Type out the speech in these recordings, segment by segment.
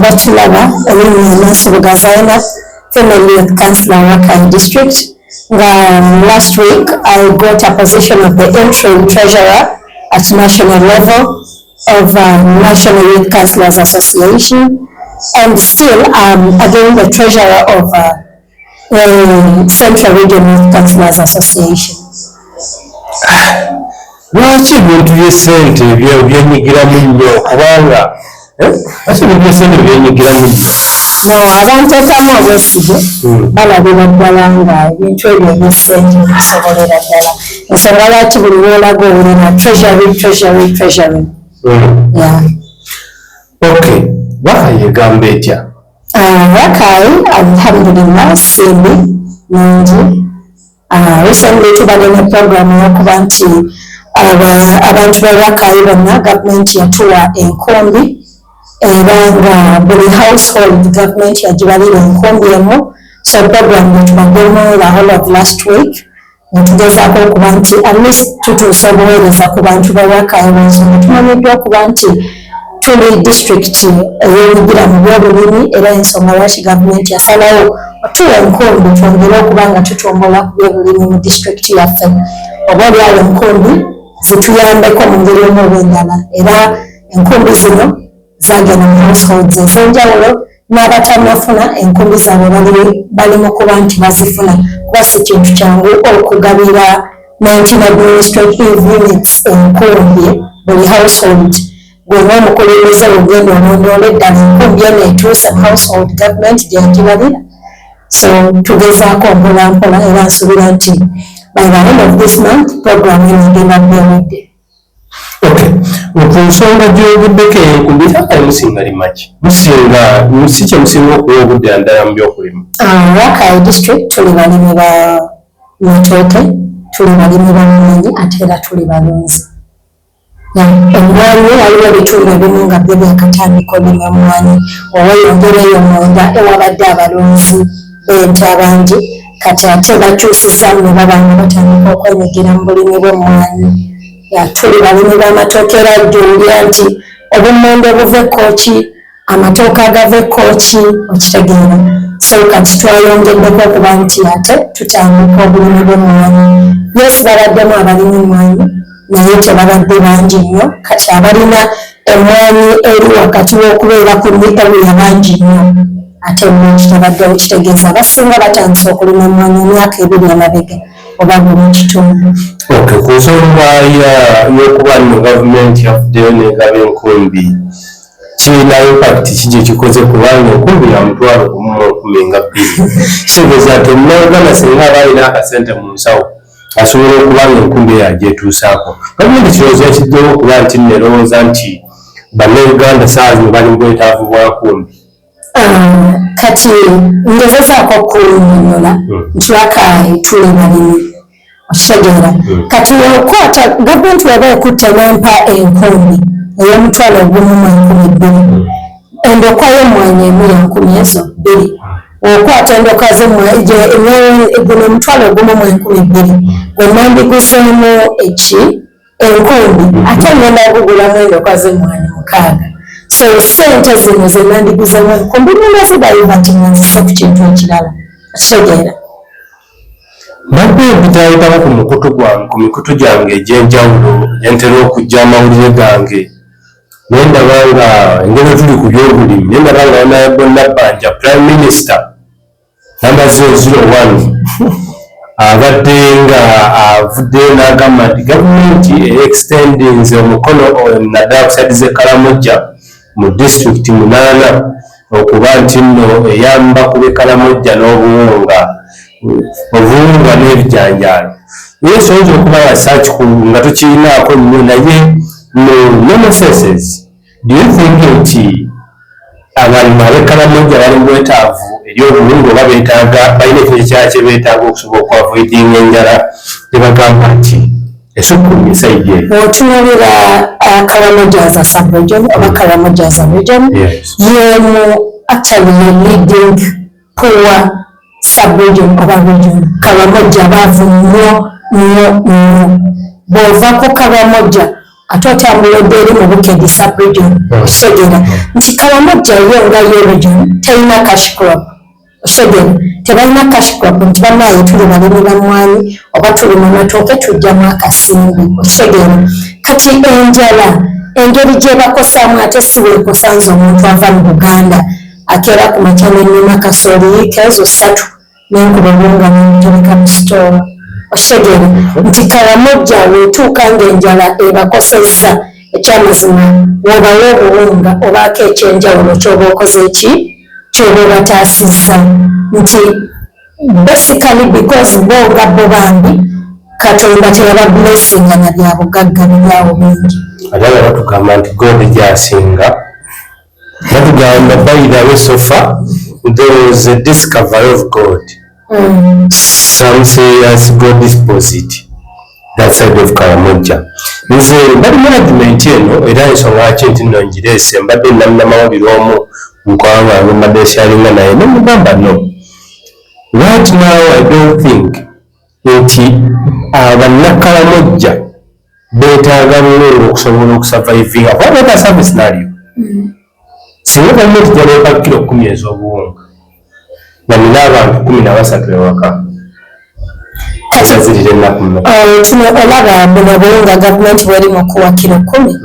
Batulaba Nasubugazana, Family Youth Councillor, Rakai District. Last week, I got a position of the interim treasurer at national level of National Youth Councillors Association, and still again the treasurer of Central Region Youth Councillors Association. Lwaki ebintu by'essente byenyigiramu nnyo kubanga by'essente byenyigiramu nnyo? Abantu etamu obwesige balabira ddala nga ebintu ebyo eby'essente bisobolera ddala. Ensonga lwaki buli lwolaga owulira treasury. Okay, Bafa yegamba etya? Rakai, alhamdulillah, simbi nungi. Recently tubadde program y'okuba nti abantu ba Rakai bonna gavumenti yatuwa enkumbi era nga buli household gavumenti yagibalira enkumbi emu. So program yetubaddemu the whole of last week netugezaako okuba nti at least tutuusa obuweereza ku bantu ba Rakai b'ensonga tumanyiddwa okuba nti tuli district ey'obugira mu byobulimi era ensonga lwaki gavumenti yasalawo otuwa enkumbi twongere okuba nga tutumbula ku byobulimi mu district yaffe. Oba olyawo enkumbi zituyambeko mu ngeri emu oba endala, era enkumbi zino zagenda mu households ez'enjawulo n'abatanafuna enkumbi zaabwe bali mu kuba nti bazifuna kuba si kintu kyangu okugabira 19 administrative units enkumbi buli household. Gwena omukulembeze ogenda olondoola eddala enkumbi eno etuuse mu household government gyeyagibalira. So tugezaako mpolampola era nsuubira nti by the end of this month program eno egenda kubeeredde. Okay, ku nsonga gy'obuddeko enkumbi musinga limaki? Si kye musinga okuwa obudde ndala mu by'okulima? Rakai district tuli balimi ba matooke, tuli balimi b'amannyi ate era tuli balunzi. Emmwanyi waliwo ebitundu ebimu nga byo byakatandika olima emmwanyi, oweyongera eyo munda ewabadde abalunzi b'ente abangi kati ate bakyusizaamu ne baba nga batandika okwenyigira mu bulimi bw'emmwanyi. Tuli balimi b'amatooke era ojjulira nti obummonde obuva ekkooki, amatooke agava ekkooki, okitegeera. So kati twayongeddeko okuba nti ate tutandika obulimi bw'emmwanyi. Yes, babaddemu abalimi emmwanyi naye tebabadde bangi nnyo, kati abalina emmwanyi eri wakati w'okubeera ku area bangi nnyo ate emmwanyi tebaddewo, kitegeeza abasinga batandise okulima emmwanyi emyaka 2 emabega oba buli kitundu. Okay, ku nsonga y'okuba nno gavumenti yafuddeyo n'egaba enkumbi, kirina impact ki ekikoze kubanga enkumbi ya mutwalo gumu mu 12. Kitegeeza nti omunauganda singa aba alina akasente mu nsawo asobola okuba nga enkumbi yagyetuusaako. Gavumenti kirowooza yakiddewo okuba nti nerowooza nti bannayuganda saa zino bali mu bwetaavu bwa nkumbi. Kati ngezezaako okunyonnyola nti Rakai tuli balimi, okitegeera. Kati okwata gavumenti weba ekutte n'empa enkumbi ey'omutwalo gumu mu 12, endokwa y'emmwanyi emu ya 10 ezo 2. Okwata endoka guno omutwalo gumu mu 12 gwe nandiguzeemu enkumbi ate ngenda okugulamu endoka z'emmwanyi 6. So sente zino ze nandiguzeemu enkumbi nina zibayiva nti nzise ku kintu ekirala, okitegeera. Babbe ebitayitawo ku mikutu gyange egy'enjawulo gyentera okujja amawulire gange nendaba nga engeri tuli ku byobulimi nendaba nga Honorable Nabbanja Prime Minister number 001 abadde nga avuddeyo n'agamba nti gavumenti extendinze omukono naddala kusadiza Karamoja mu district 8 okuba nti nno eyamba ku Karamoja n'obuwunga n'ebijanjaalo. Naye soyinza okuba nga search nga tukirinaako nnyo naye no necessities. Do you think nti abalimi ab'e Karamoja bali mu bwetaavu eri obulungi oba beetaaga balina ekintu ekirala kye beetaaga okusobola okuavoidinga enjala ne bagamba nti esukkulumye sayidi eyo? Otunuulira Karamoja as a sub-region oba Karamoja as a region, y'emu actually leading poor sub-region oba region. Karamoja baavu nnyo. Bw'ova ku Karamoja ate otambulidde eri mu Bukedi sub-region Oshegera nti Karamoja yo nga yo region terina cash crop Oshegera tebalina cash crop nti bannaaye tuli balimi bamwanyi oba tuli mu matooke tujjamu akasimbi Oshegera kati enjala engeri gye bakosaamu ate si weekosa nze omuntu ava mu Buganda akeera ku makya n'ennima kasooli yiika ezo 3 n'enkuba obulunga n'omutereka mu sitoowa Oshegera nti Karamoja weetuuka ng'enjala ebakosezza ekyamazima wobawo obuwunga obaako ekyenjawulo ky'oba okoze ki ky'oba obataasizza nti basically because bo nga bo bambi Katonda teyaba blessinga na bya bugagga bibyawo bingi ate nga batugamba nti God gy'asinga batugamba by the way so far there was a discovery of God. Some say as God deposit that side of Karamoja. Nze bali management eno era ensonga ki nti nno ngireese mbadde namawulire omu nkwanga mbadde esyalinga naye nomugamba no. Right now I don't think nti abannakaramoja beetaaga bulungi okusobola okusurvivinga kuba beetaasaba scenario. Singa gavumenti gyaleeta kilo 10 ez'obuwunga na nina abantu 13 ewaka ezazirira ennaku tuno olaba buno buwunga gavumenti bweri mu kuwa kilo 10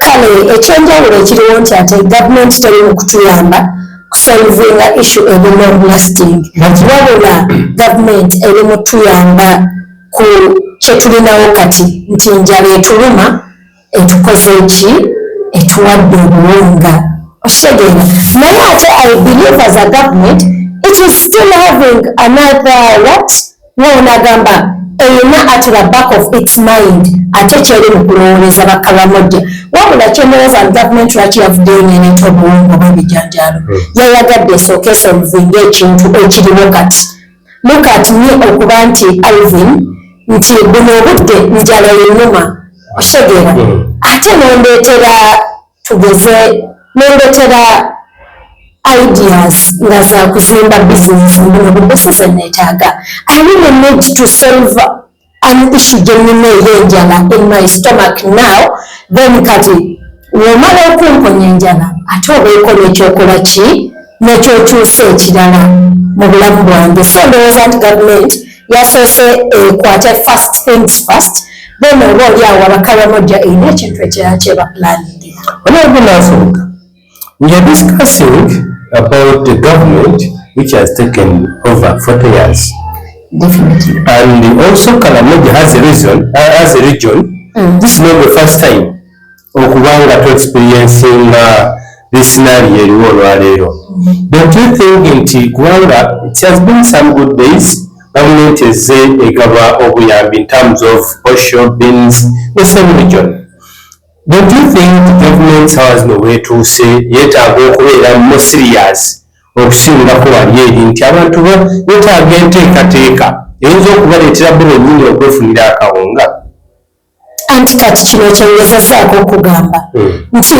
kale ekyenjawulo ekiriwo nti ate gavumenti teri mu kutuyamba kusolvinga issue eri long lasting wabula gavumenti eri mu tuyamba ku kyetulinawo kati nti njala etuluma etukoze eki etuwadde obuwunga Oshegera naye ate I believe as a government it is still having another what wonagamba eyina at the back of its mind ate kyeri mu kulowooza bakaramoja wabula kyeneeza government lwaki yavuddeyo neneeta obuwunga bw'ebijanjaalo yayagadde esooka esolvinga ekintu ekiriwo kati look at me okuba nti Alvin nti buno obudde njala yenuma Oshegera ate nondeetera tugeze nondeetera ideas nga za kuzimba business buno business neetaaga I really need to solve an issue gyenina ey'enjala in my stomach now then kati womala okumponya enjala ate obeeko n'ekyokola ki n'ekyokyusa ekirala mu bulamu bwange so ndowooza nti gavumenti yasoose ekwate first things first then oba oli awo abakaramoja erina ekintu ekirala kyebapulaningira onaobunafuuka. We are discussing about the government which has taken over 40 years. Definitely. And also Karamoja has a region. This is not the first time okubanga to experiencing this scenario eriwo olwaleero. Don't you think nti kubanga it has been some good days government ezze egaba obuyambi in terms of posho beans the same region? Don't you think the government has no way to say yeetaaga okubeera more serious okusingako wali eri nti abantu beetaaga enteekateeka eyinza okubaleetera bo bennyini okwefunira akawunga? Anti kati kino kyongezezzaako okugamba nti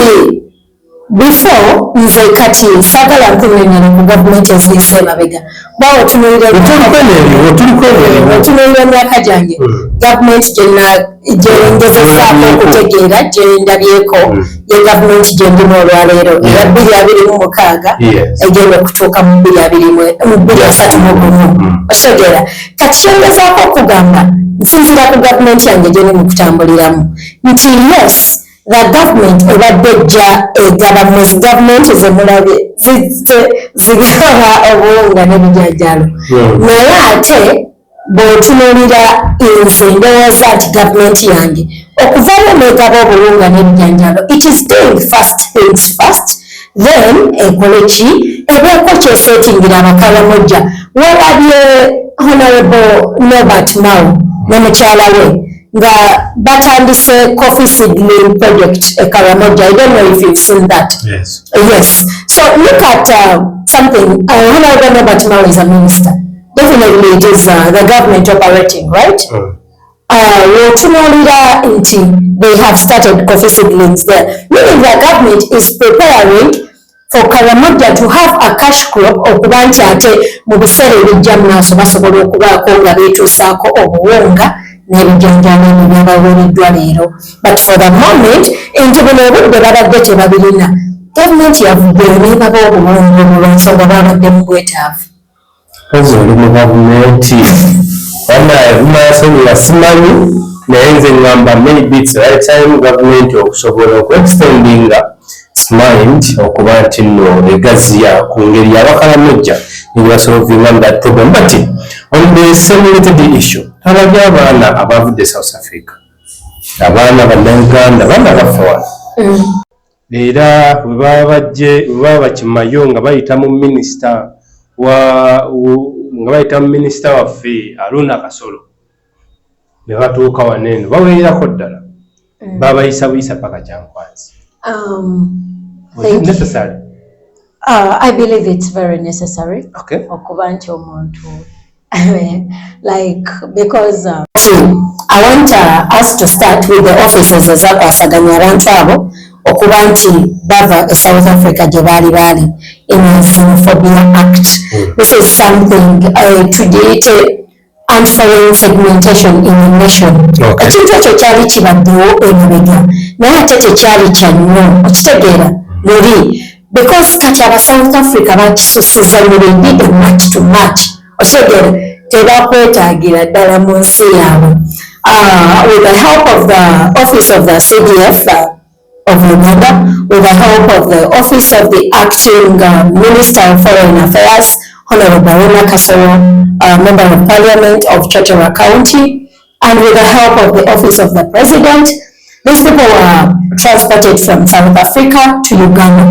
before nze kati saagala nkunyonyola ku gavumenti eziyise emabega bawo otunuulira emyaka gyange gavumenti gyengezezzaako okutegeera gyendabyeko ye gavumenti gyendimu olwaleero eya 2026 egenda okutuuka mu 2031 Oshegera kati kyongezaako okugamba nsinzira ku gavumenti yange gyeni mu kutambuliramu nti yes the government ebadde ejja egaba mwezi gavumenti zemulabye zigaba obuwunga n'ebijanjaalo naye ate bw'otunuulira nze ndowooza nti gavumenti yange okuvaayo n'egaba obuwunga n'ebijanjaalo it is doing first things first then ekole ki ebeeko kyeseetingira abakaramoja walabye honorable Norbert Mao ne mukyala we nga batandise coffee seedling project at Karamoja. I don't know if you've seen that. Yes. Yes. So look at something. Honorable Norbert Mao is a minister. Definitely it is the government operating, right? They have started coffee seedlings there. Meaning the government is preparing for Karamoja to have a cash crop okuba nti ate mu biseera ebijja mu maaso basobola okubaako nga beetuusaako obuwunga n'ebijanjaalo ebyo byabaweereddwa leero. But for the moment nti buno obudde babadde tebabirina, gavumenti yavuddeyo n'ebaba obuwungu olw'ensonga babadde mu bwetaavu. Kazi oli mu gavumenti banaasonyiwa simanyi naye nze ngamba maybe it's the right time gavumenti okusobola okuextendinga mind okuba nti nno egaziya ku ngeri y'Abakaramoja nebasolvinga that problem. But on the same related issue, abali abaana abavudde South Africa, abaana bannayuganda baana bafa wano era bwe baba bakimayo nga bayita mu minisita waffe Aruna Kasolo ne batuuka wano eno baweererako ddala babayisa buyisa paka Kyankwanzi. Necessary? I believe it's very necessary. Okay. Okubanti omuntu. Like, because I want us to start with the officers ezakwasaganya abantu abo okuba nti bava e South Africa gye baali in a Xenophobia Act. This is something to date anti-foreign segmentation in the nation. Ekintu ekyo kyali kibaddewo emabega naye ate tekyali kya nnyo okitegeera luli because kati aba South Africa bakisusiza mulindi match to match okitegeera tebakwetaagira ddala mu nsi yaabwe. With the help of the office of the CDF of Uganda, with the help of the office of the acting Minister of Foreign Affairs, Honorable Aruna Kasolo, Member of Parliament of Chochora County, and with the help of the office of the President, these people were transported from South Africa to Uganda.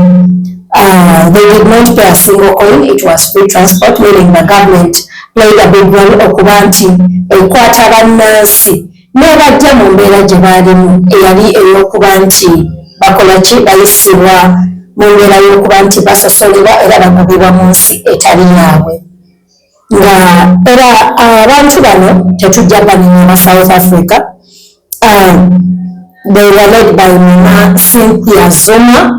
They did not pay a single coin. It was free transport, meaning the government played a big role. Okubanti ekwata bannansi n'abajja mu mbeera gye baalimu eyali ey'okuba nti bakola ki bayisibwa mu mbeera y'okuba nti basosolebwa era bagobebwa mu nsi etali yaabwe. Nga era abantu bano tetujja banenya ba South Africa. They were led by Mama Cynthia Zuma.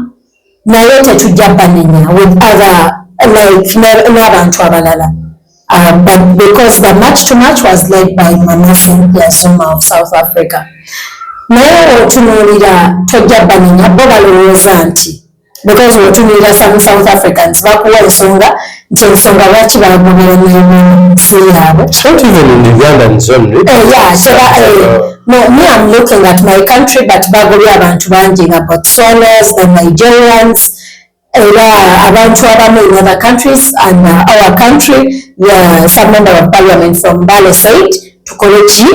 Naye tetujja banenya with other like n'abantu abalala. But because the match to match was led by Mama Cynthia Zuma of South Africa. Naye otunuulira tojja banenya bo balowooza nti because otunuulira some South Africans bakuwa ensonga nti ensonga lwaki bagobera n'ensi yaabwe. Not even in Uganda zone. No, me I'm looking at my country but bagobya abantu bangi nga Botswanas, the Nigerians, abantu abamu in other countries and our country, some member of parliament from Bale said tukole ki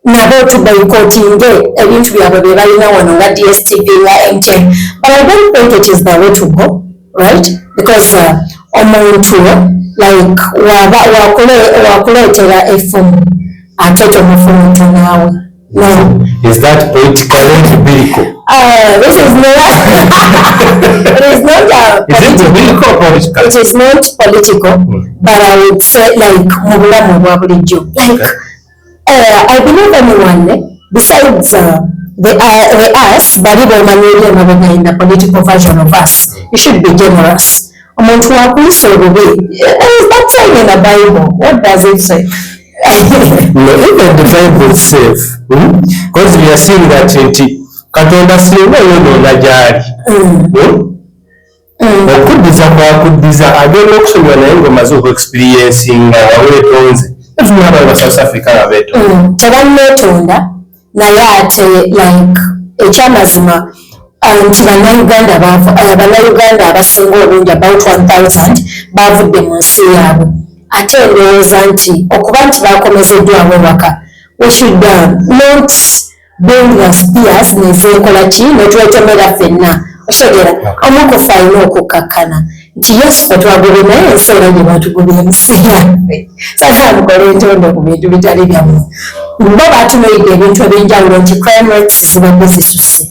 nabo tuboycottinge ebintu byabwe bye balina wano nga DSTV nga MTN. But I don't think it is the way to go, right? Because omuntu like wakuleetera effumu ate tomufumuntu naawe. No. Is that political or biblical? This is not. It is not political. Is it biblical or political? It is not political, but I would say like like I believe anyone besides the us, but even in the political version of us, you should be generous. That's saying in the Bible. What does it say? Even the Bible says, because we are seeing that Katonda singa yonoona gyali okuddiza kwakuddiza agenda okusomera naye ng'omaze okuexperiencinga waweetonze etunaba ba South Africa abeetonda tebanneetonda naye ate like ekyamazima nti bannayuganda abasinga obungi about 1000 bavudde mu nsi yaabwe ate ndowooza nti okuba nti bakomezeddwamu waka we should not bring the spears nezeekola ki netwetomera ffenna otegera omukufa alina okukakkana nti yes fe twagobye naye enseera gye batugobye emuseera sasa mukole entondo ku bintu bitali byammwe bo batunoyidde ebintu ebyenjawulo nti crime rates zibadde zisusse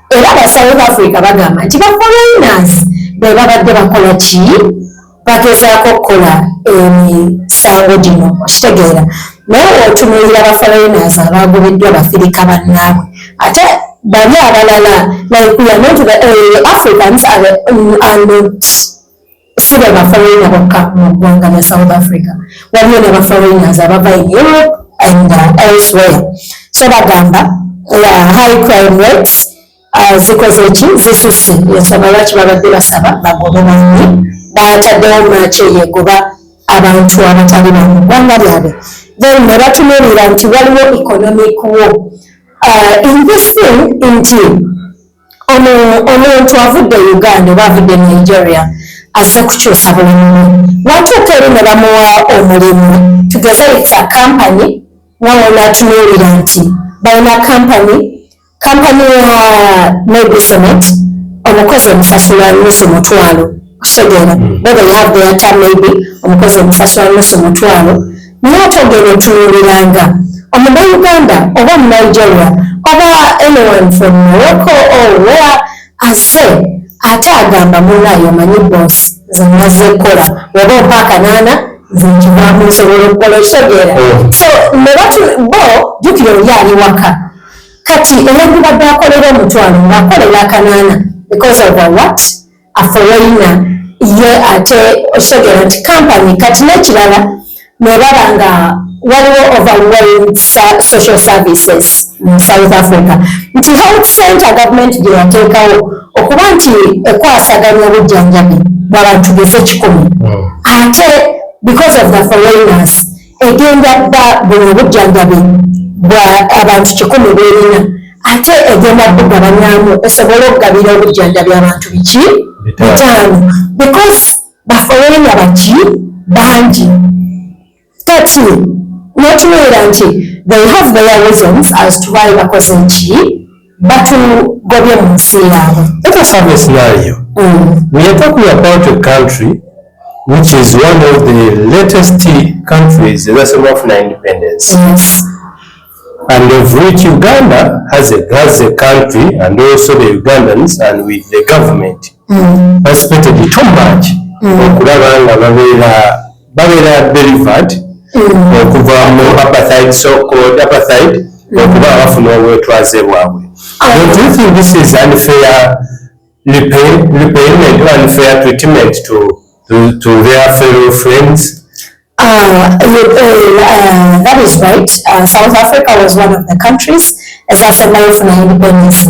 era aba South Africa bagamba nti ba foreigners be babadde bakola ki bagezaako okukola emisango gino okitegeera naye otunuulira ba foreigners abagobeddwa bafirika bannaabwe ate bali abalala like we are not the Africans are not si be ba foreigner bokka mu ggwanga lya South Africa waliyo ne ba foreigners abava in Europe and elsewhere. So bagamba high crime rates zikoze ki zisuse yensonga lwaki babadde basaba bagobe banne bataddewo maaki eyegoba abantu abatali bamu ggwanga lyabwe. Then ne batunuulira nti waliwo economic war in this thing nti omuntu avudde Uganda oba avudde Nigeria azze kukyusa bulamu watuuka eri ne bamuwa omulimu tugeze it's a company wawona atunuulira nti balina company maybe cement omukozi omusasula nusu mutwalo kutegeera whether you have the time maybe omukozi omusasula nusu mutwalo naye ate ogenda otunuuliranga Uganda oba Nigeria oba anyone from Morocco or where azze ate agamba munayo manyi boss zinaze kola waba mpaka nana zinjibwamu nsobola okukola ekitegeera so bo jukira yali waka kati eyagibadde akolera omutwalo ng'akolera akanaana because of what a foreigner ye ate okitegeera nti company kati n'ekirala nebaba nga waliwo overwhelmed social services in South Africa nti health center government gye yateekawo okuba nti ekwasaganya obujjanjabi bw'abantu geze 100 ate because of the foreigners egenda dda buno obujjanjabi bwa abantu 100 bw'erina ate egenda bugabanyamu esobole okugabira obujjanjabi abantu biki 5 because baforeigner baki bangi kati notunuulira nti they have their reasons as to why bakoze ki batugobye mu nsi yaabwe. Let us have a scenario. We are talking about a country which is one of the latest countries in the of independence. Yes. And of which Uganda has a country and also the Ugandans and with the government participated too much okulaba nga babeera delivered okuva mu apartheid, so-called apartheid, okuba bafuna obwetwaze bwabwe. Don't you think this is unfair repayment or unfair treatment to their fellow friends? That is right. South Africa was one of the countries as a for independence,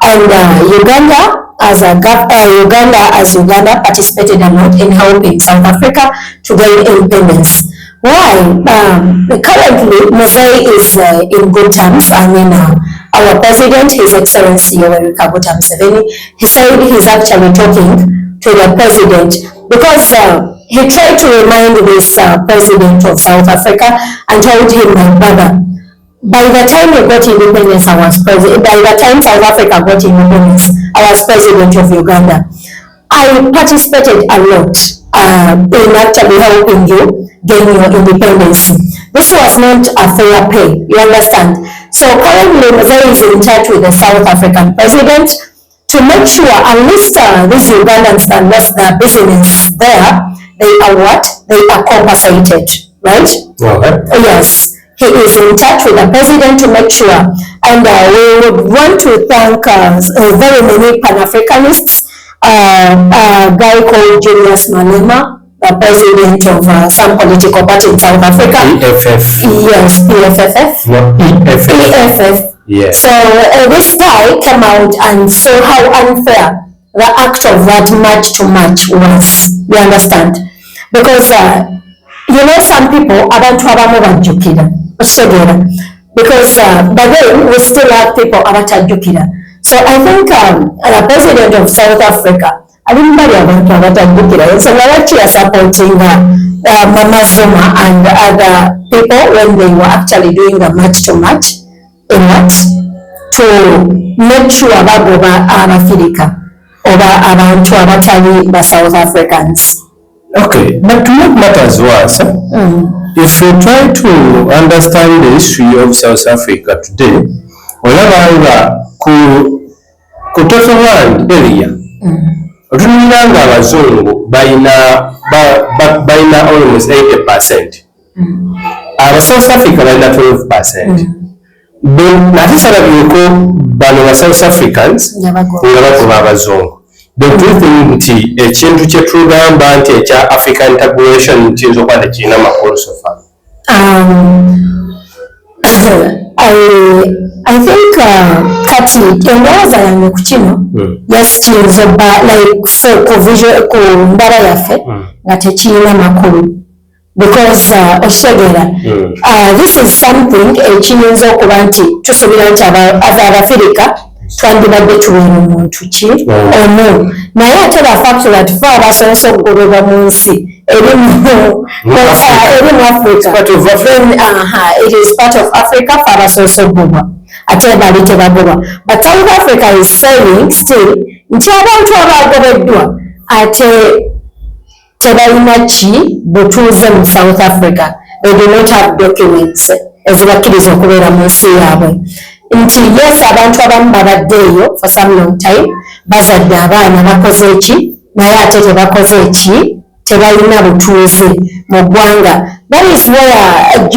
and Uganda participated a lot in helping South Africa to gain independence. Why? Currently, Mosaic is in good terms. I mean, our president, His Excellency Yoweri Kaguta Museveni, he said he's actually talking to the president because he tried to remind this president of South Africa and told him, my brother, by the time we got independence, I was president. By the time South Africa got independence, I was president of Uganda. I participated a lot in actually helping you gain your independence. This was not a fair pay, you understand? So currently, Mosaic is in touch with the South African president to make sure at least these Ugandans that lost their business there, they are what? They are compensated, right? Okay. Yes. He is in touch with the president to make sure. And we would want to thank very many Pan-Africanists, a guy called Julius Malema, the president of some political party in South Africa. EFF. Yes, EFF. No, EFF. EFF. Yes. So this guy came out and saw how unfair the act of that match to match was. You understand? Because you know, some people abantu abamu bajjukira okitegera because but then we still have people abatajjukira. So I think the president of South Africa alimbali abantu abatajjukira ensonga lwaki supporting Mama Zuma and other people when they were actually doing the match to match in what to make sure bagoba Abafirika oba abantu abatali ba South Africans. Okay, but to make matters worse, if you try to understand the history of South Africa today, olabanga ku Totoland area, otunulanga abazungu balina almost 80%. South Africa balina 12%. Nate salabyeko bano ba South Africans nga bakuba abazungu. Don't you think nti ekintu kye tugamba nti ekya African integration kiyinza okuba tekirina makulu sofa? I think kati endowooza yange ku kino yasikiriza like for ku mbala yaffe nga tekirina makulu because okitegeera this is something ekiyinza okuba nti tusuubira nti abafirika twandibadde tuweera omuntu ki omu naye ate bafact that fe abasoose okugobebwa mu nsi erimu Africa it is part of Africa fe abasoose okugobwa ate bali tebagobwa but South Africa is saying still nti abantu abagobeddwa ate tebalina ki butuuze mu South Africa they do not have documents ezibakkiriza okubeera mu nsi yaabwe nti yes abantu abamu babaddeeyo for some long time bazadde abaana bakoze eki naye ate tebakoze eki tebalina butuuze mu ggwanga. That is where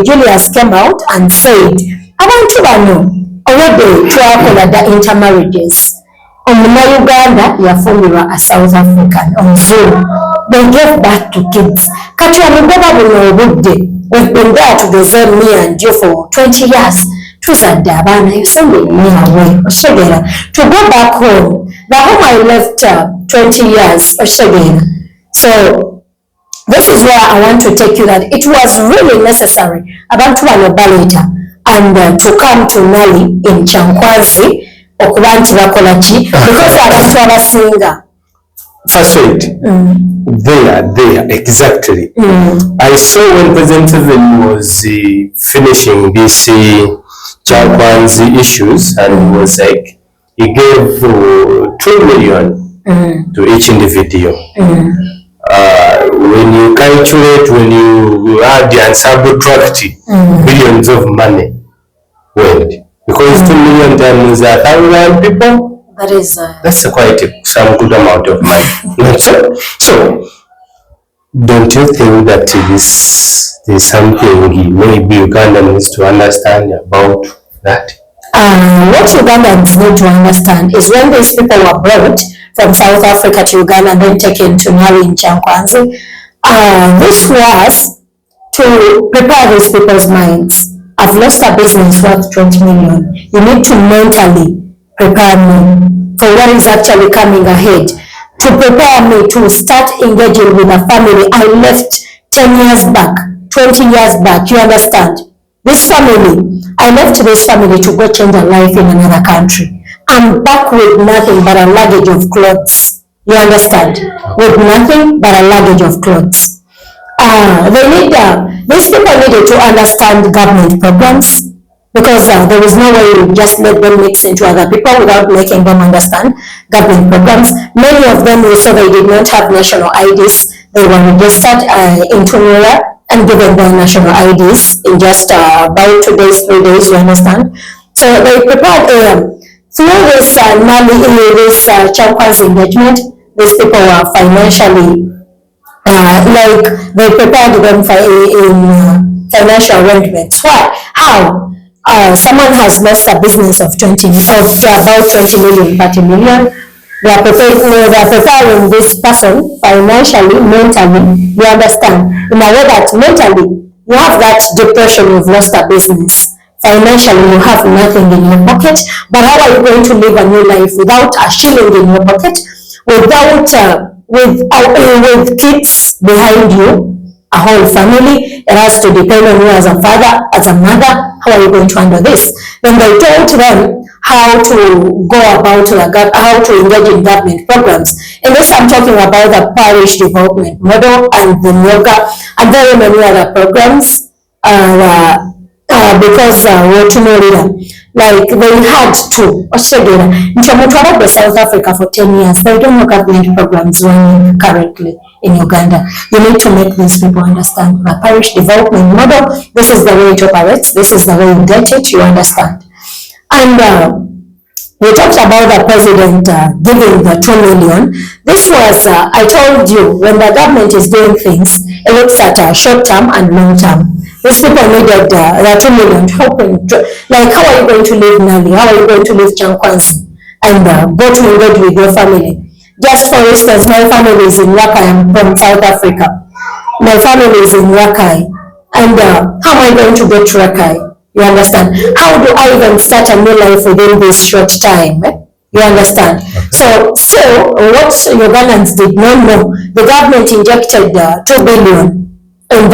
Julius came out and said abantu bano already twakola the intermarriages omunnayuganda yafumbirwa a South African omuzungu they gave back to kids kati omugoba buno obudde we've been there together me and you for 20 years tuzadde abaana you send me away oshegera to go back home the home I left 20 years oshegera. So this is where I want to take you that it was really necessary abantu bano baleta and to come to Nali in Chankwazi okuba nti bakola ki because abantu abasinga first wait there exactly I saw when President Museveni was finishing this Chankwazi issues and he was like he gave 2 million to each individual. When you calculate, when you add and subtract billions of money went because 2 million times 1,000 people, that's quite some good amount of money. So don't you think that this is something maybe Uganda needs to understand about that? What Ugandans need to understand is when these people were brought from South Africa to Uganda and then taken to Nali in Chankwanzi, this was to prepare these people's minds. I've lost a business worth 20 million. You need to mentally prepare me for what is actually coming ahead. To prepare me to start engaging with a family I left 10 years back, 20 years back, you understand? This family, I left this family to go change a life in another country. I'm back with nothing but a luggage of clothes. You understand? With nothing but a luggage of clothes. These people needed to understand government programs because there is no way you just let them mix into other people without making them understand government programs. Many of them also they did not have national IDs. They were registered into NORA and given their national IDs in just about 2 days, 3 days, you understand? So they prepared through this this Chankwanzi engagement, these people were financially, like they prepared them for in financial arrangements. Why? How? Someone has lost a business of about 20 million, 30 million. They are preparing this person financially, mentally, you understand? In a way that mentally, you have that depression, you've lost a business. Financially, you have nothing in your pocket, but how are you going to live a new life without a shilling in your pocket, without, with kids behind you, a whole family? It has to depend on you as a father, as a mother. How are you going to handle this? When they told them how to go about, how to engage in government programs, and this I'm talking about the parish development model and the yoga and very many other programs, because like they had to South Africa for 10 years. They don't know government programs running currently in Uganda. You need to make these people understand the parish development model. This is the way it operates. This is the way you get it. You understand. And we talked about the president giving the 2 million. This was, I told you, when the government is doing things, it looks at short term and long term. These people needed the 2 million helping. Like, how are you going to live Nali? How are you going to live Chankwanzi? And go to engage with your family. Just for instance, my family is in Rakai. I'm from South Africa. My family is in Rakai. And how am I going to get to Rakai? You understand? How do I even start a new life within this short time? You understand? So what Ugandans did not know, the government injected 2 billion in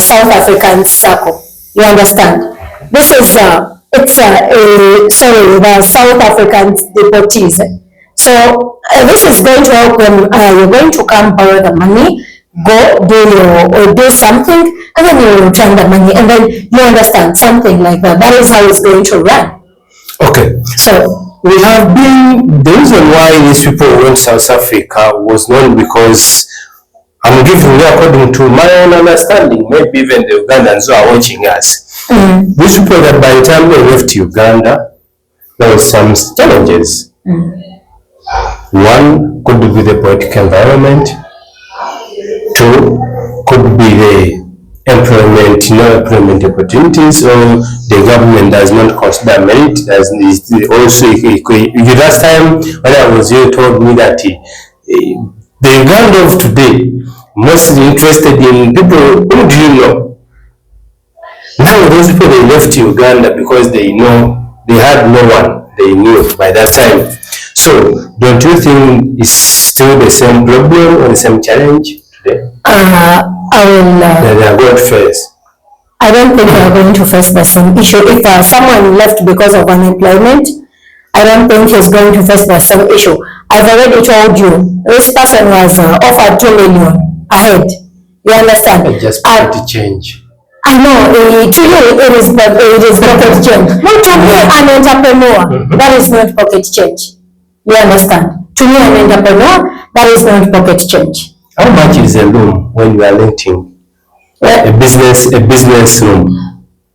South African circle. You understand? This is the South African deportees. So this is going to help them. You're going to come borrow the money, go do something, and then you return the money, and then you understand, something like that. That is how it's going to run. Okay. So we have been, the reason why these people went South Africa was not because, I'm giving you according to my own understanding, maybe even the Ugandans who are watching us. These people, that by the time they left Uganda, there was some challenges. One could be the political environment. Two could be the employment opportunities, or the government does not consider merit. As also, last time when I was here, told me that the Uganda of today mostly interested in people who do you know. Now those people, they left Uganda because they know they had no one they knew by that time. So don't you think it's still the same problem or the same challenge today? They are going to face. I don't think they are going to face the same issue. If someone left because of unemployment, I don't think he's going to face the same issue. I've already told you, this person was offered 2 million ahead. You understand? I just put the change. I know, to you it is pocket change. But to me, an entrepreneur, that is not pocket change. You understand? To me, an entrepreneur, that is not pocket change. How much is a room when you are renting? A business room?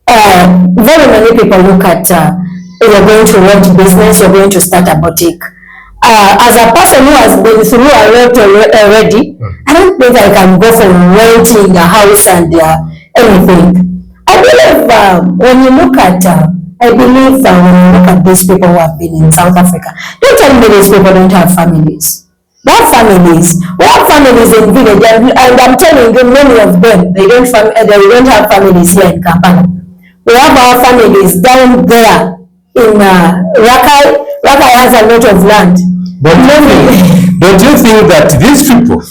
Very many people look at, you're going to rent business, you're going to start a boutique. As a person who has been through a rent already, I don't think I can go for renting a house and anything. I believe when you look at these people who have been in South Africa, don't tell me these people don't have families. They have families. We have families in village, and I'm telling you, many of them, they don't have families here in Kampala. We have our families down there in Rakai. Rakai has a lot of land. But don't you think that these people,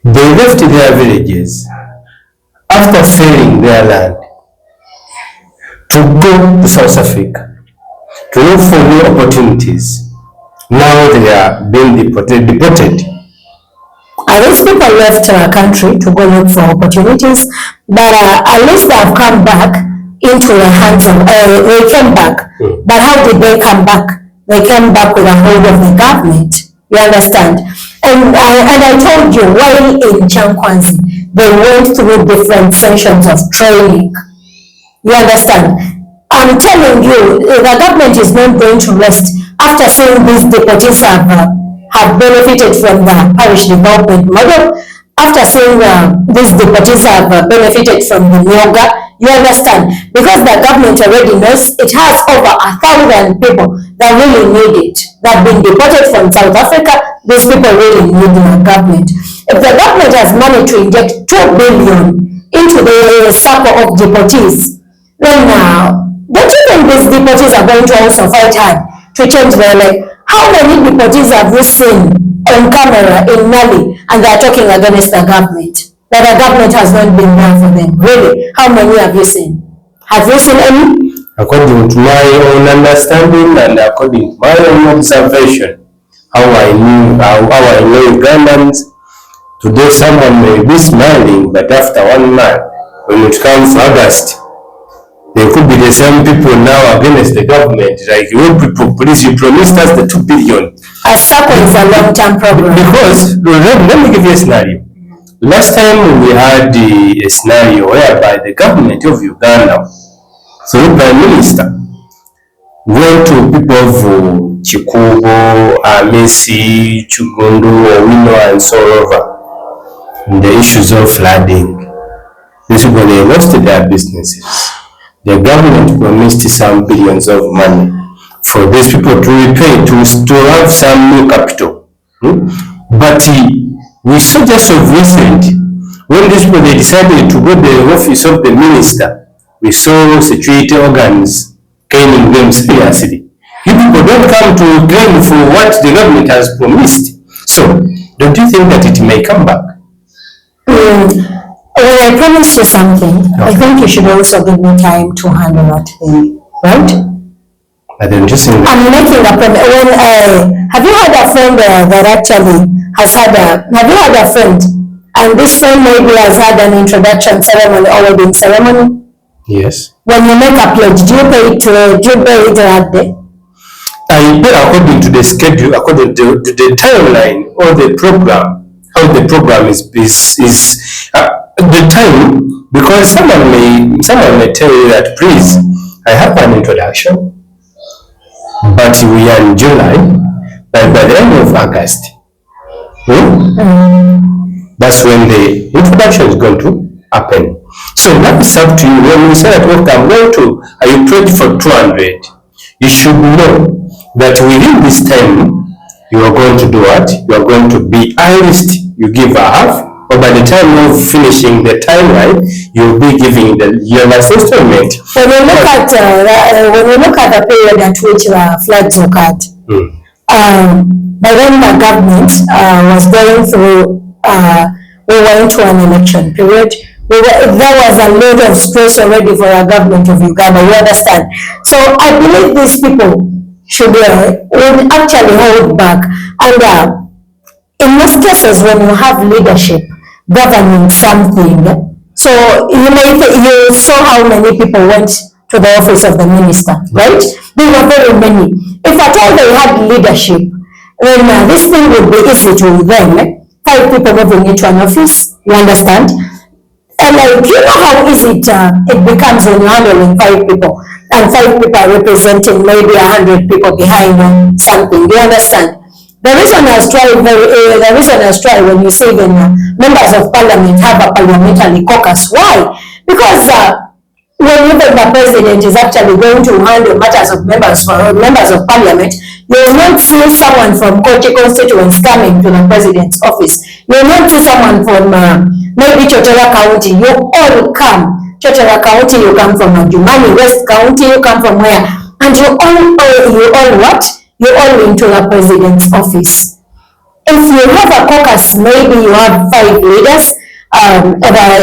they left their villages after selling their land to go to South Africa to look for new opportunities? Now they are being deported. These people left our country to go look for opportunities, but at least they have come back into the hands of, they came back. But how did they come back? They came back with a hold of the government. You understand? And I told you, while in Chankwanzi, they went through different sessions of training. You understand? I'm telling you, the government is not going to rest after seeing these deportees have benefited from the parish development model, after seeing these deportees have benefited from the yoga. You understand? Because the government already knows it has over 1,000 people that really need it, that have been deported from South Africa. These people really need the government. If the government has managed to inject 2 billion into the circle of deportees, then don't you think these deportees are going to also fight hard to change their life? How many deportees have you seen on camera in Mali and they are talking against the government? That the government has not been there for them. Really? How many have you seen? Have you seen any? According to my own understanding and according to my own observation, how I know Ugandans, today someone may be smiling, but after 1 month, when it comes August, they could be the same people now against the government. Like, you people, please, you promised us the 2 billion. A circle is a long-term problem. Because, let me give you a scenario. Last time we had a scenario whereby the government of Uganda, through Prime Minister, went to people of Chikubo, Amesi, Chugundu, Owino, and so over, the issues of flooding. These people, they lost their businesses. The government promised some billions of money for these people to repay, to have some new capital. But we saw just of recent when these people they decided to go to the office of the minister, we saw security organs caning them seriously. You people don't come to claim for what the government has promised. So, don't you think that it may come back? When I promise you something, okay. I think you should also give me time to handle that thing, right? I don't just think I'm making a promise. Have you had a friend that actually has had have you had a friend and this friend maybe has had an introduction ceremony or wedding ceremony? Yes. When you make a pledge, do you pay it that day? I pay according to the schedule, according to the timeline or the program, how the program is the time, because someone may tell you that, please, I have an introduction, but we are in July, but by the end of August, that's when the introduction is going to happen. So that is up to you. When you say that, okay, I'm going to, you pledge for 200, you should know that within this time, you are going to do what? You are going to be, at least you give a half, or by the time of finishing the timeline, you'll be giving your last installment. When we look at the period at which the floods occurred, by when the government was going through, we went to an election period. There was a lot of stress already for our government of Uganda, you understand? So I believe these people would actually hold back. And in most cases, when you have leadership governing something, so you saw how many people went to the office of the minister, right? There were very many. If at all they had leadership, then this thing would be easy to them. 5 people moving into an office, you understand? And you know how easy it becomes when you're handling 5 people, and 5 people are representing maybe 100 people behind something. Do you understand? The reason I strike when you say when members of parliament have a parliamentary caucus. Why? Because when even the president is actually going to handle matters of members of parliament, you will not see someone from Kochi constituents coming to the president's office. You will not see someone from maybe Chotera County. You all come. Chotera County, you come from Adjumani, West County, you come from where? And you all what? You all into the president's office. If you have a caucus, maybe you have 5 leaders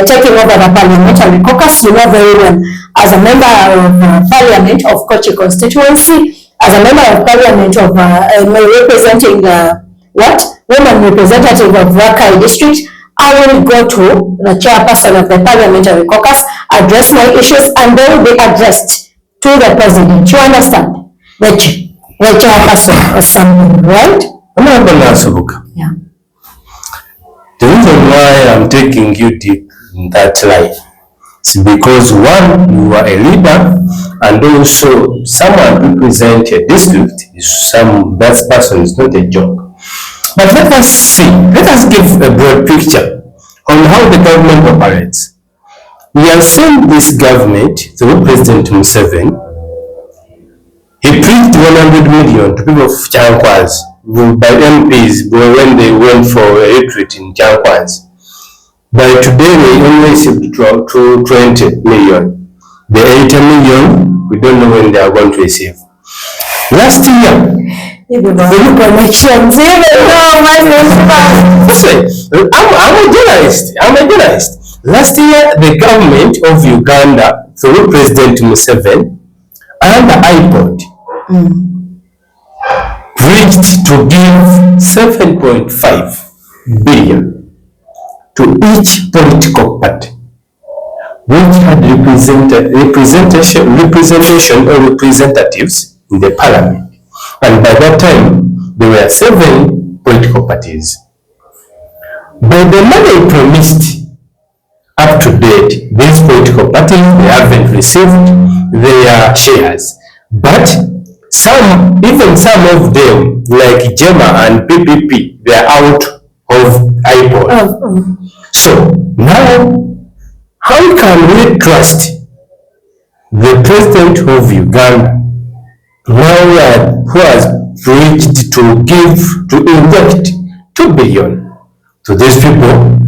taking over the parliamentary caucus. You know very well, as a member of parliament of Kochi constituency, as a member of parliament of representing woman representative of Rakai district, I will go to the chairperson of the parliamentary caucus, address my issues, and they will be addressed to the president. You understand? The chairperson or something, right? Yeah. The reason why I'm taking you deep in that line is because, one, you are a leader, and also someone represents a district. That person is not a joke. But let us give a broad picture on how the government operates. We have seen this government through President Museveni. He preached 100 million to people of Chankwas by MPs when they went for a retreat in Chankwas. By today, they only received 20 million. The 80 million, we don't know when they are going to receive. Last year, I'm a journalist. Last year, the government of Uganda, through President Museveni, and the iPod, pledged to give 7.5 billion to each political party which had representation or representatives in the parliament. And by that time, there were 7 political parties. But the money promised up to date, these political parties, they haven't received their shares. But even some of them, like Jema and PPP, they are out of iPod. So now, how can we trust the president of Uganda, who has pledged to inject 2 billion to these people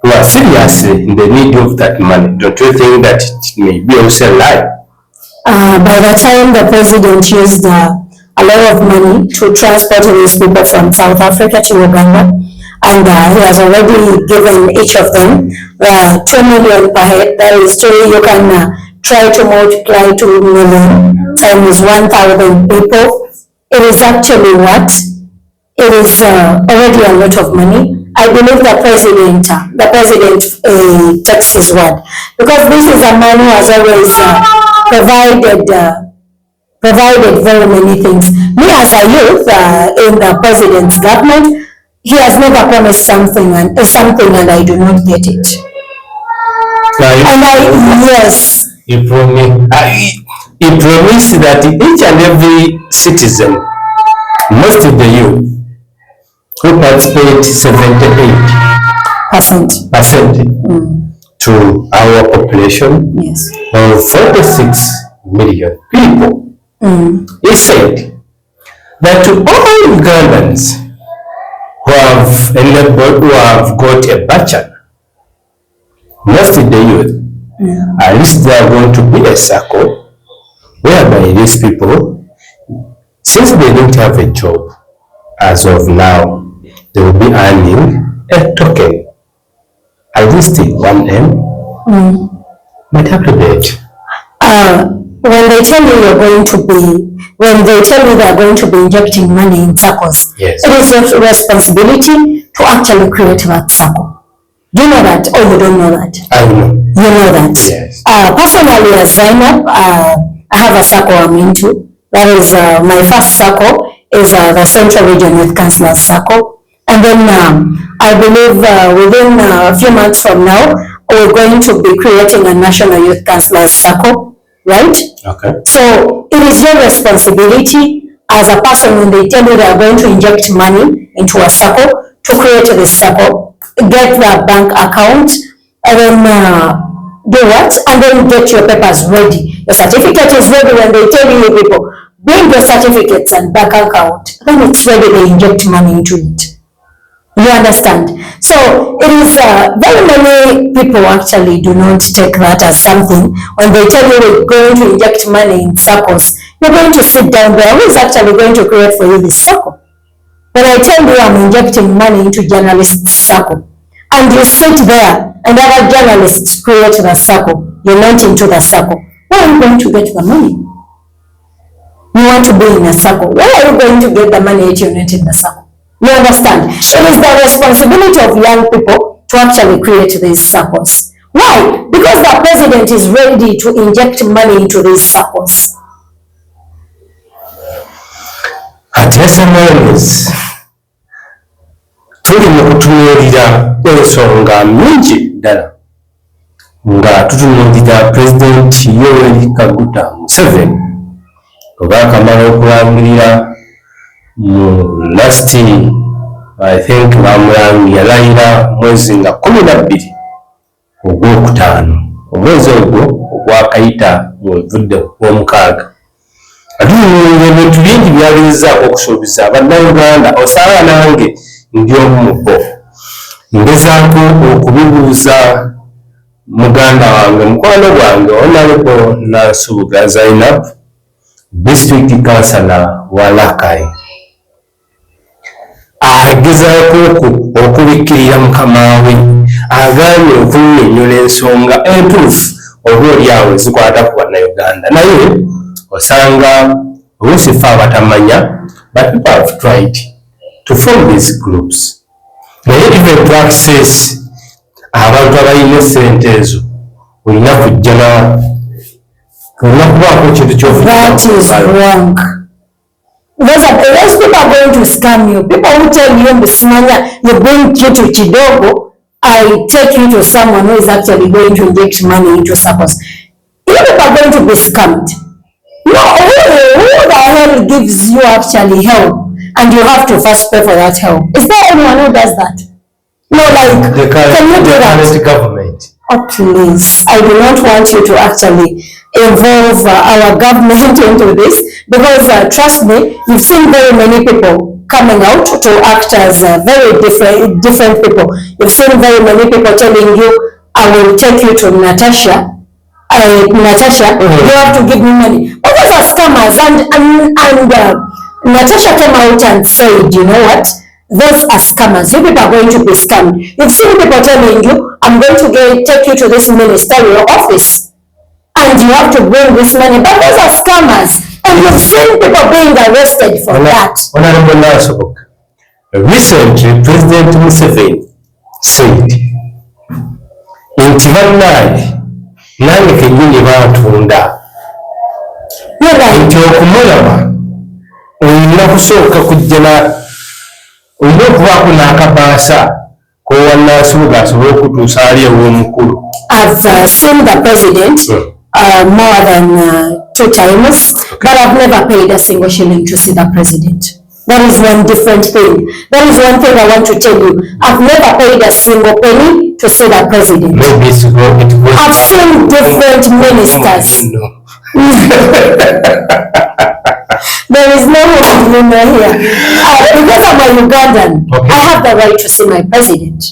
who are seriously in the need of that money. Don't you think that it may be also a lie? By the time the president used a lot of money to transport these people from South Africa to Uganda, and he has already given each of them 2 million per head. That is, you can try to multiply 2 million times 1,000 people. It is actually what? It is already a lot of money. I believe the president takes his word, because this is a man who has always provided very many things. Me as a youth in the president's government, he has never promised something and I do not get it. Yes. He promised that each and every citizen, most of the youth, who participate 78% to our population, yes, of 46 million people. He said that to all Ugandans who have got a bachelor, most of the youth, at least they are going to be a circle whereby these people, since they don't have a job as of now, they will be earning a token, at least 1M, but up to date. When they tell you they're going to be injecting money in circles, yes, it is your responsibility to actually create that circle. Do you know that, or you don't know that? I know. You know that? Yes. Personally, as Zainab, I have a circle I'm into. That is, my first circle is the Central Region Youth Councillors Circle. And then I believe within a few months from now, we're going to be creating a National Youth Councillors Circle, right? Okay. So it is your responsibility as a person, when they tell you they are going to inject money into a circle, to create this circle, get the bank account, and then do what? And then get your papers ready. Your certificate is ready. When they tell you people, bring your certificates and bank account, then it's ready, they inject money into it. You understand? So it is very many people actually do not take that as something. When they tell you we're going to inject money in circles, you're going to sit down there. Who is actually going to create for you this circle? When I tell you I'm injecting money into journalists' circle, and you sit there and other journalists create the circle, you're not into the circle, where are you going to get the money? You want to be in a circle. Where are you going to get the money if you're not in the circle? You understand? It is the responsibility of young people to actually create these circles. Why? Because the president is ready to inject money into these circles. Tuli mu kutunuulira ensonga nnyingi ddala nga tutunuulira Pulezidenti Yoweri Kaguta Museveni oba akamala okulangirira mu last I think yalayira mwezi nga 12 ogwokutaano, omwezi ogwo ogwakayita mwevudde w'omukaaga. Atunuulira ebintu bingi by'agezaako okusuubiza bannayuganda, osanga nange ndi omu mu bo. Ngezaako okubibuuza muganda wange, mukwano gwange Honorable Nansubuga Zainab, District Councillor wa Lakai. Agezaako okubikkirira mukama we, agaanye okunnyonnyola ensonga entuufu oboolyawo ezikwata ku bannayuganda. Naye osanga oluusi ffe abatamanya, but people have tried to form these groups. Naye even to access abantu abalina ssente ezo, olina kujja olina kubaako ekintu ky'ofuuka. That is wrong. Those people are going to scam you. People who tell you, Msimanya, you bring you to Kidogo, I take you to someone who is actually going to inject money into circles. You people are going to be scammed. No, who the hell gives you actually help? And you have to first pay for that help. Is there anyone who does that? No, like, can you do that? The government. Oh, please. I do not want you to actually involve our government into this, because trust me, you've seen very many people coming out to act as very different people. You've seen very many people telling you, I will take you to Natasha. Natasha, you have to give me money. But those are scammers. And Natasha came out and said, you know what? Those are scammers. You people are going to be scammed. You've seen people telling you, I'm going to take you to this ministerial office and you have to bring this money. But those are scammers. And you've seen people being arrested for that. Honorable Nasok, recently President Museveni said, nange kenyini baatunda nti okumulaba olina kusooka kujjana olina okubaako n'akabaasa kowannansubuga asobole okutuusa ali ew'omukulu. I've seen the president more than 2 times, but I've never paid a single shilling to see the president. That is one different thing. That is one thing I want to tell you. I've never paid a single penny to see the president. Maybe it's I've seen different ministers. No. There is no one here. Because I'm a Ugandan, okay. I have the right to see my president.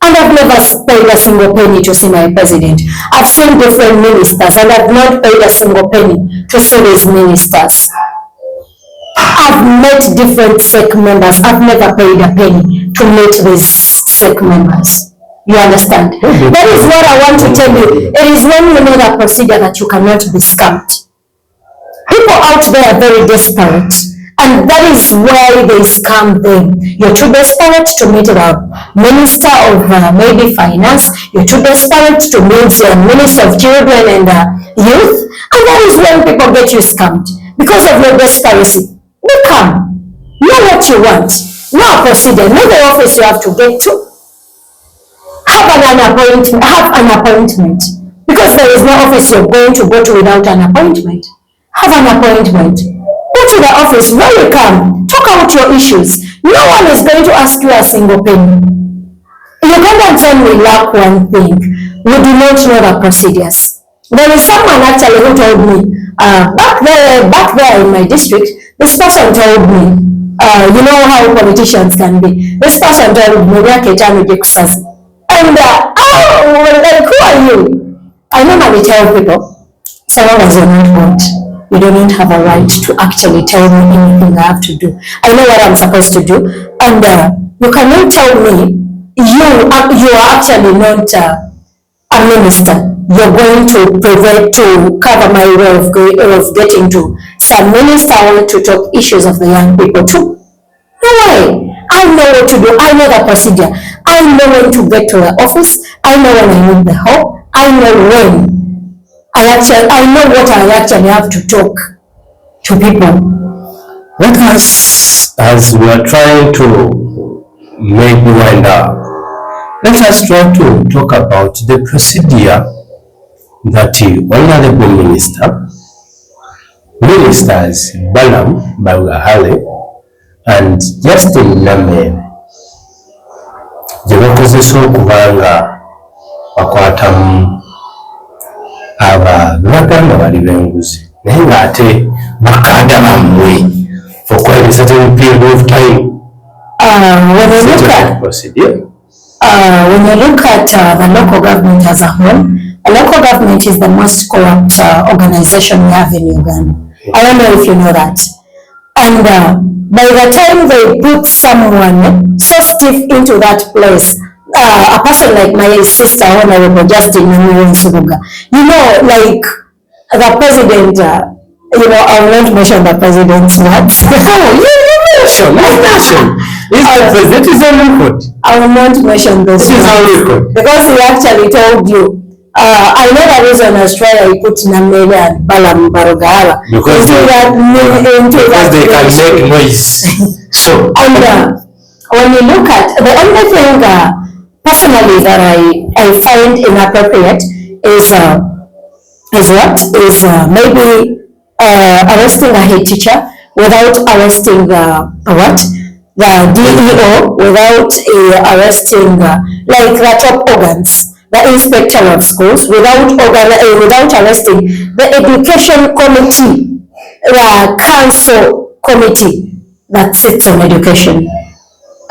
And I've never paid a single penny to see my president. I've seen different ministers and I've not paid a single penny to see these ministers. I've met different SEC members. I've never paid a penny to meet these SEC members. You understand? That is what I want to tell you. It is when you know the procedure that you cannot be scammed. People out there are very desperate. And that is why they scam them. You're too desperate to meet the Minister of maybe Finance. You're too desperate to meet the Minister of Children and Youth. And that is when people get you scammed. Because of your desperation. Become. Know what you want. Know a procedure. Know the office you have to get to. Have an appointment. Because there is no office you're going to go to without an appointment. Have an appointment. Go to the office, welcome, talk out your issues. No one is going to ask you a single penny. Ugandans only lack one thing. We do not know the procedures. There is someone actually who told me, back there in my district, this person told me, you know how politicians can be. This person told me, and like, who are you? I normally tell people, so long as you're not what? You don't have a right to actually tell me anything I have to do. I know what I'm supposed to do, and you cannot tell me you are actually not a minister. You're going to cover my way of getting to some minister. I want to talk issues of the young people too. No way. I know what to do. I know the procedure. I know when to get to the office. I know when I need the help. I know when. I know what I actually have to talk to people. Let us, as we are trying to make wind up, let us try to talk about the procedure that Honorable Ministers Balaam Bagahale and Justin Namen gyebakozesa okubanga bakwatamu bagamba bali benguzi naye ng'ate bakanda bammwe for quite a certain period of time. When you look at the local government as a whole, a local government is the most corrupt organization we have in Uganda. I don't know if you know that. And by the time they put someone so stiff into that place, a person like my sister, Honorable Justin, you know, like the president, I will not mention the president's words. You mention. The president is on record. I will not mention those words because he actually told you. I know the reason Australia put Namele and Balaam Barugala because they can make noise. So and when you look at the only thing personally that I find inappropriate is maybe arresting a head teacher without arresting the DEO, without arresting like the top organs, the inspector of schools, without arresting the education committee, the council committee. that sits on education,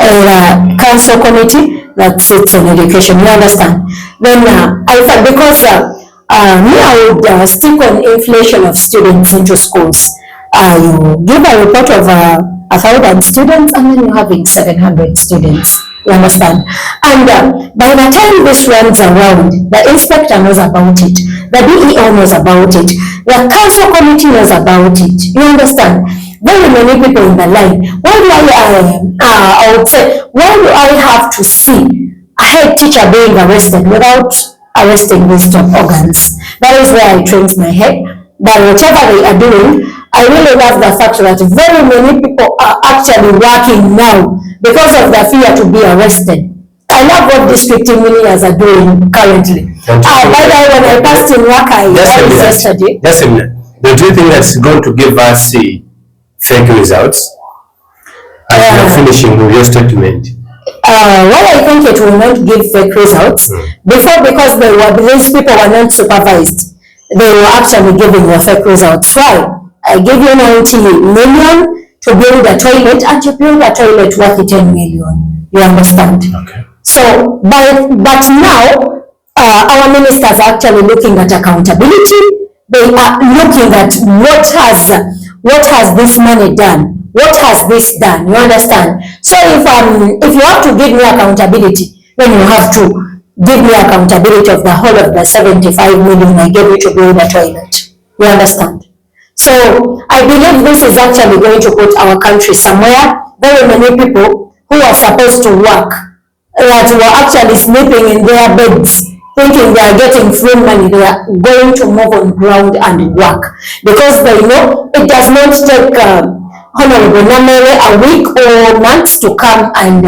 a council committee that sits on education. You understand? Then I thought, because me, I would stick on inflation of students into schools. You give a report of 1,000 students, and then you're having 700 students. You understand? And by the time this runs around, the inspector knows about it, the DEO knows about it, the council committee knows about it. You understand? Very many people in the line. Why do I would say, why do I have to see a head teacher being arrested without arresting these top organs? That is where I trained my head. But whatever they are doing, I really love the fact that very many people are actually working now because of the fear to be arrested. I love what district engineers are doing currently. By the way, when I passed in work, yesterday. Just a minute. Do you think that's going to give us fake results? As you're finishing with your statement. Well, I think it will not give fake results. Before, because these people were not supervised, they were actually giving the fake results. Why? I give you 90 million to build a toilet, and you build a toilet worth 10 million. You understand? Okay. So, but now, our ministers are actually looking at accountability. They are looking at what has this money done? What has this done? You understand? So if you have to give me accountability, then you have to give me accountability of the whole of the 75 million I gave you to build a toilet. You understand? So I believe this is actually going to put our country somewhere. Very many people who are supposed to work, that were actually sleeping in their beds, thinking they are getting free money, they are going to move on ground and work, because they know it does not take Honorable Namere a week or months to come and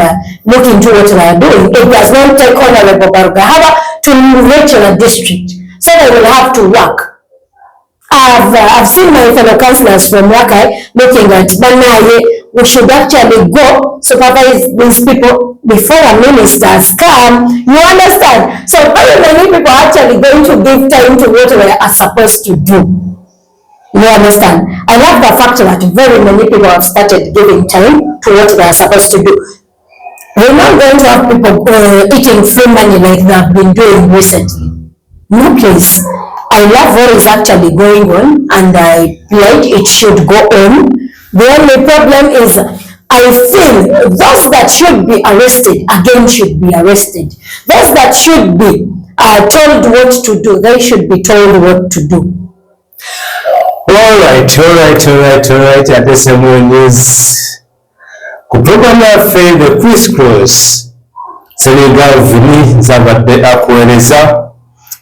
look into what they are doing. It does not take Honorable Barugahaba to reach a district, so they will have to work. I've seen my fellow councillors from Rakai looking at Banaye. We should actually go supervise these people before our ministers come. You understand? So very many people are actually going to give time to what they are supposed to do. You understand? I love the fact that very many people have started giving time to what they are supposed to do. We're not going to have people eating free money like they have been doing recently. No, please. I love what is actually going on, and I pledge it should go on. The only problem is I feel those that should be arrested again should be arrested. Those that should be told what to do, they should be told what to do. All right. At the same news, kuprogramu yaffe the crisscross Senegal vini zabadde akuweereza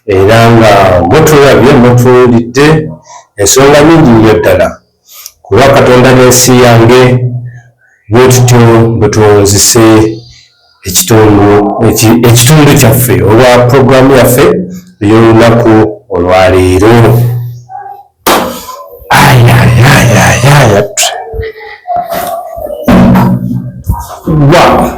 era nga mutulabye mutuwulidde ensonga nyingi nnyo ddala kuba Katonda n'ensi yange bwetutyo bwe tuwonzise ekitundu kyaffe olwa puroguramu yaffe ey'olunaku olwaleero. Wow.